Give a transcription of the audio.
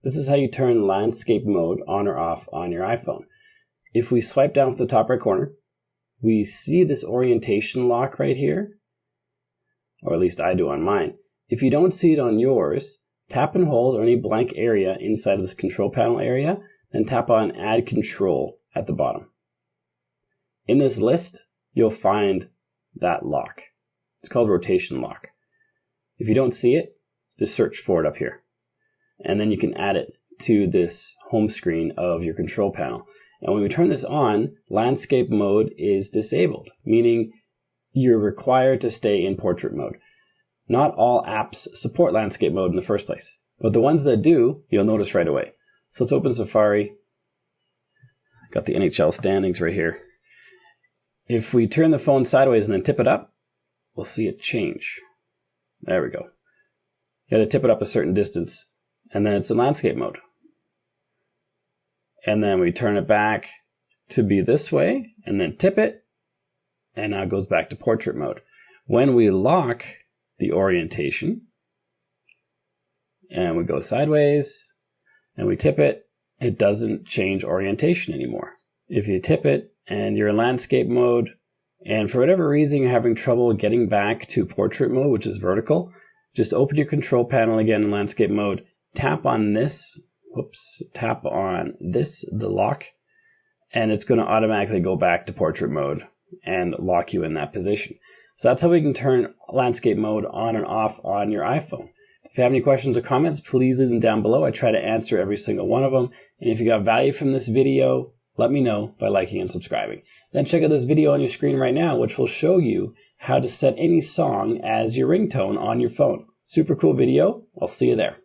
This is how you turn landscape mode on or off on your iPhone. If we swipe down from the top right corner, we see this orientation lock right here, or at least I do on mine. If you don't see it on yours, tap and hold on any blank area inside of this control panel area, then tap on Add Control at the bottom. In this list, you'll find that lock. It's called rotation lock. If you don't see it, just search for it up here. And then you can add it to this home screen of your control panel. And when we turn this on, landscape mode is disabled, meaning you're required to stay in portrait mode. Not all apps support landscape mode in the first place, but the ones that do, you'll notice right away. So let's open Safari. Got the NHL standings right here. If we turn the phone sideways and then tip it up, we'll see it change. There we go. You got to tip it up a certain distance, and then it's in landscape mode. And then we turn it back to be this way, and then tip it, and now it goes back to portrait mode. When we lock the orientation, and we go sideways, and we tip it, it doesn't change orientation anymore. If you tip it and you're in landscape mode, and for whatever reason you're having trouble getting back to portrait mode, which is vertical, just open your control panel again in landscape mode, tap on this, the lock, and it's going to automatically go back to portrait mode and lock you in that position. So that's how we can turn landscape mode on and off on your iPhone. If you have any questions or comments, please leave them down below. I try to answer every single one of them. And if you got value from this video, let me know by liking and subscribing. Then check out this video on your screen right now, which will show you how to set any song as your ringtone on your phone. Super cool video. I'll see you there.